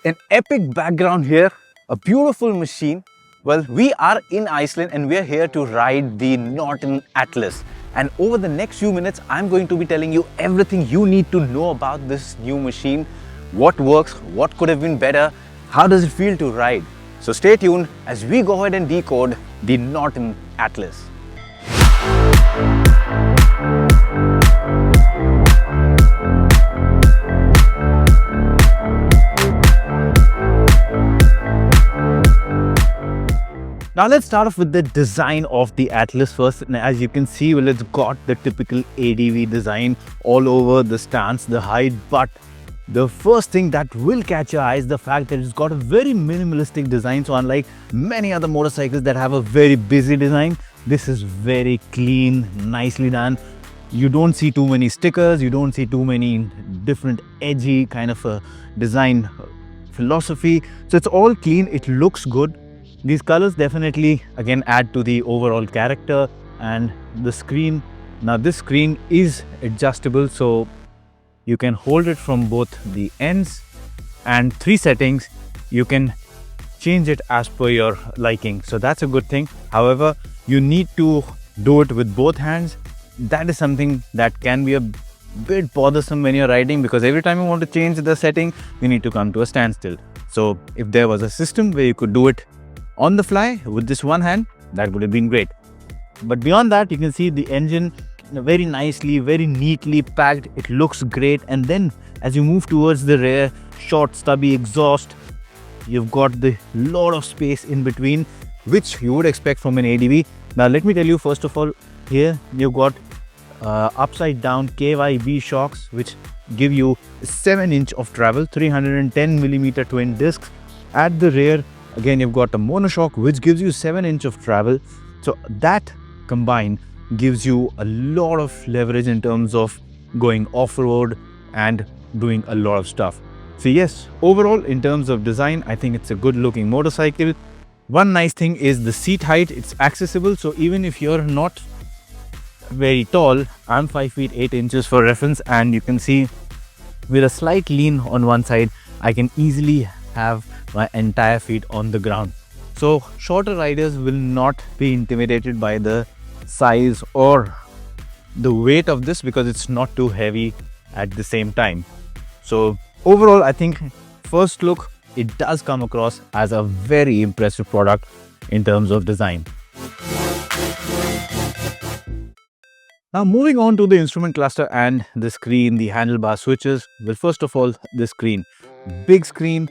An epic background here, a beautiful machine. Well, we are in Iceland and we are here to ride the Norton Atlas. And over the next few minutes, I'm going to be telling you everything you need to know about this new machine, what works, what could have been better, how does it feel to ride. So stay tuned as we go ahead and decode the Norton Atlas. Now let's start off with the design of the Atlas first. And as you can see, well, it's got the typical ADV design all over the stance, the height, but the first thing that will catch your eye is the fact that it's got a very minimalistic design. So unlike many other motorcycles that have a very busy design, this is very clean, nicely done. You don't see too many stickers, you don't see too many different edgy kind of a design philosophy. So it's all clean, it looks good. These colors definitely again add to the overall character. And the screen, now this screen is adjustable, so you can hold it from both the ends, and 3 settings you can change it as per your liking, so that's a good thing. However, you need to do it with both hands. That is something that can be a bit bothersome when you're riding, because every time you want to change the setting you need to come to a standstill. So if there was a system where you could do it on the fly with this one hand, that would have been great. But beyond that, you can see the engine very nicely, very neatly packed. It looks great. And then as you move towards the rear, short stubby exhaust, you've got the lot of space in between, which you would expect from an ADV. Now let me tell you, first of all, here you've got upside down KYB shocks, which give you 7 inch of travel, 310mm twin discs. At the rear, again, you've got a monoshock, which gives you 7 inch of travel. So that combined gives you a lot of leverage in terms of going off-road and doing a lot of stuff. So yes, overall, in terms of design, I think it's a good looking motorcycle. One nice thing is the seat height. It's accessible. So even if you're not very tall, I'm 5 feet 8 inches for reference, and you can see with a slight lean on one side, I can easily have my entire feet on the ground. So shorter riders will not be intimidated by the size or the weight of this, because it's not too heavy at the same time. So overall, I think first look, it does come across as a very impressive product in terms of design. Now moving on to the instrument cluster and the screen, the handlebar switches. Well, first of all, the screen. Big screen,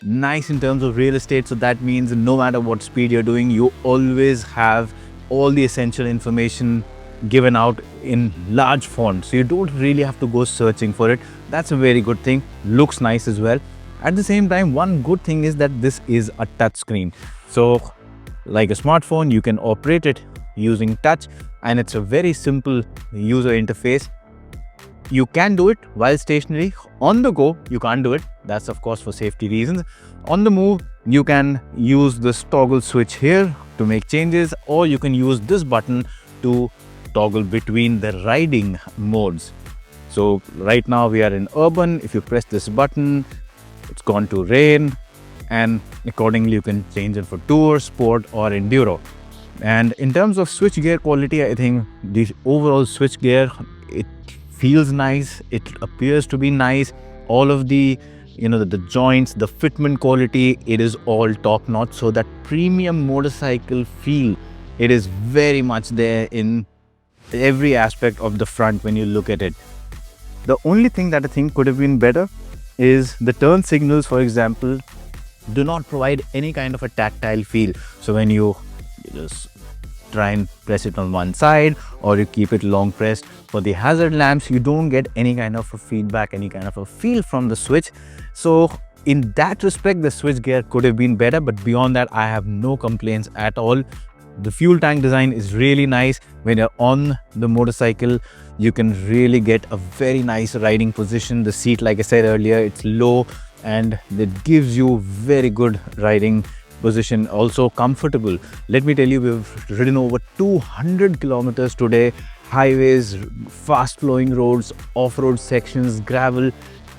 nice in terms of real estate. So that means no matter what speed you're doing, you always have all the essential information given out in large font. So you don't really have to go searching for it. That's a very good thing. Looks nice as well. At the same time, one good thing is that this is a touch screen. So like a smartphone, you can operate it using touch, and it's a very simple user interface. You can do it while stationary. On the go, you can't do it. That's of course for safety reasons. On the move, you can use this toggle switch here to make changes, or you can use this button to toggle between the riding modes. So right now we are in urban. If you press this button, it's gone to rain, and accordingly you can change it for tour, sport or enduro. And in terms of switch gear quality, I think the overall switch gear, it feels nice, it appears to be nice. All of the the joints, the fitment quality, it is all top notch. So that premium motorcycle feel, it is very much there in every aspect of the front when you look at it. The only thing that I think could have been better is the turn signals, for example, do not provide any kind of a tactile feel. So when you just try and press it on one side, or you keep it long pressed, for the hazard lamps, you don't get any kind of a feedback, any kind of a feel from the switch. So in that respect, the switch gear could have been better, but beyond that, I have no complaints at all. The fuel tank design is really nice. When you're on the motorcycle, you can really get a very nice riding position. The seat, like I said earlier, it's low and it gives you very good riding position, also comfortable. Let me tell you, we've ridden over 200 kilometers today, highways, fast flowing roads, off-road sections, gravel,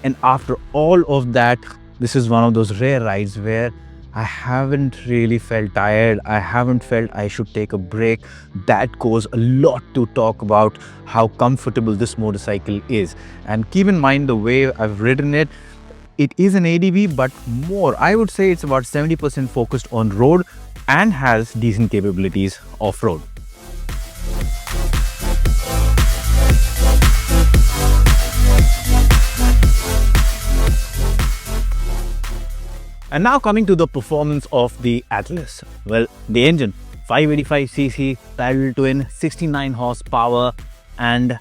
and after all of that, this is one of those rare rides where I haven't really felt tired. I haven't felt I should take a break. That goes a lot to talk about how comfortable this motorcycle is. And keep in mind the way I've ridden it, it is an ADV, but more, I would say it's about 70% focused on road and has decent capabilities off-road. And now coming to the performance of the Atlas. Well, the engine, 585cc, parallel twin, 69 horsepower, and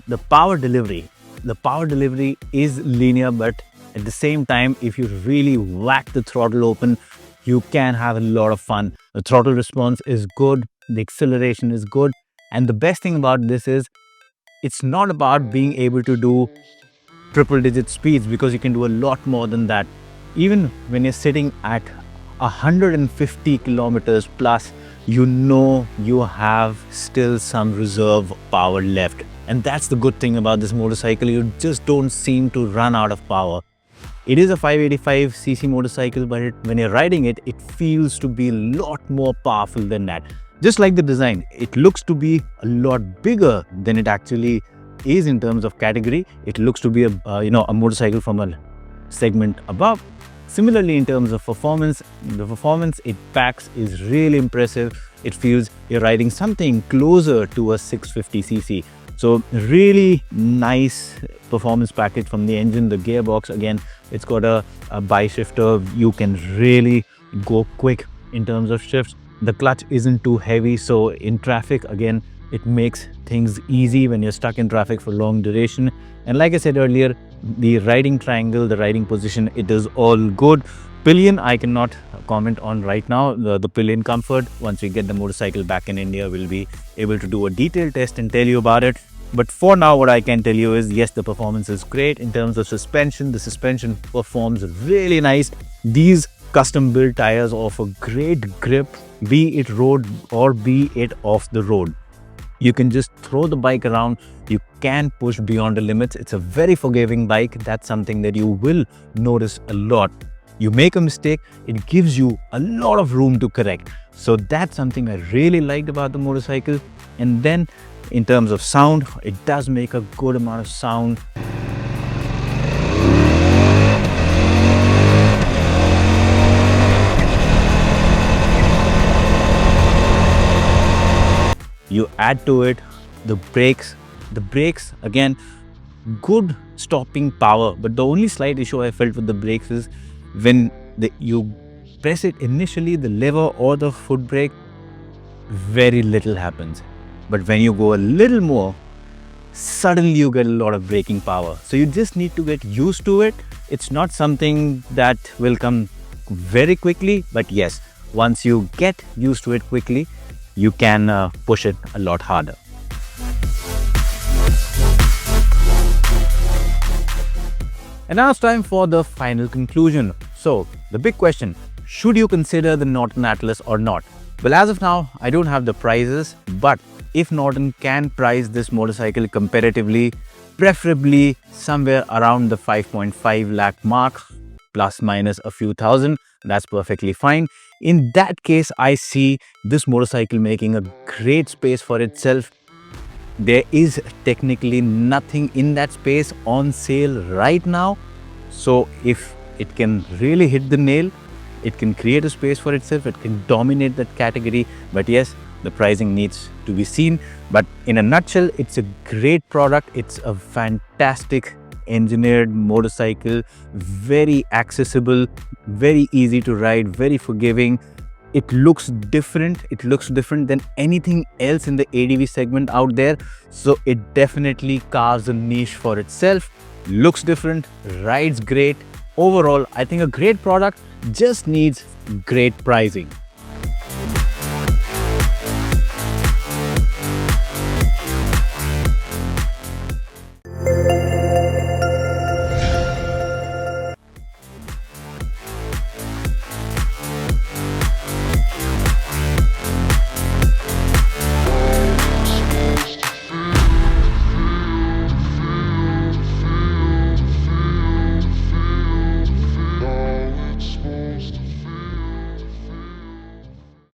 the power delivery. The power delivery is linear, but at the same time, if you really whack the throttle open, you can have a lot of fun. The throttle response is good, the acceleration is good, and the best thing about this is it's not about being able to do triple digit speeds, because you can do a lot more than that. Even when you're sitting at 150 kilometers plus, you know you have still some reserve power left. And that's the good thing about this motorcycle. You just don't seem to run out of power. It is a 585cc motorcycle, but when you're riding it, it feels to be a lot more powerful than that. Just like the design, it looks to be a lot bigger than it actually is in terms of category. It looks to be a motorcycle from a segment above. Similarly, in terms of performance, the performance it packs is really impressive. It feels you're riding something closer to a 650cc. So really nice performance package from the engine. The gearbox, again, it's got a bi-shifter. You can really go quick in terms of shifts. The clutch isn't too heavy, so in traffic, again, it makes things easy when you're stuck in traffic for long duration. And like I said earlier, the riding triangle, the riding position, it is all good. Pillion, I cannot comment on right now. The pillion comfort, once we get the motorcycle back in India, we'll be able to do a detailed test and tell you about it. But for now, what I can tell you is, yes, the performance is great. In terms of suspension, the suspension performs really nice. These custom built tires offer great grip, be it road or be it off the road. You can just throw the bike around. You can push beyond the limits. It's a very forgiving bike. That's something that you will notice a lot. You make a mistake, it gives you a lot of room to correct. So that's something I really liked about the motorcycle. And then in terms of sound, it does make a good amount of sound. You add to it the brakes. The brakes, again, good stopping power. But the only slight issue I felt with the brakes is when you press it initially, the lever or the foot brake, very little happens. But when you go a little more, suddenly you get a lot of braking power. So you just need to get used to it. It's not something that will come very quickly, but yes, once you get used to it quickly, you can push it a lot harder. And now it's time for the final conclusion. So the big question, should you consider the Norton Atlas or not? Well, as of now, I don't have the prices, but if Norton can price this motorcycle competitively, preferably somewhere around the 5.5 lakh mark, plus minus a few thousand, that's perfectly fine. In that case, I see this motorcycle making a great space for itself. There is technically nothing in that space on sale right now. So if it can really hit the nail, it can create a space for itself, it can dominate that category. But yes, the pricing needs to be seen. But in a nutshell, it's a great product. It's a fantastic engineered motorcycle, very accessible, very easy to ride, very forgiving. It looks different. It looks different than anything else in the ADV segment out there. So it definitely carves a niche for itself. Looks different, rides great. Overall, I think a great product, just needs great pricing.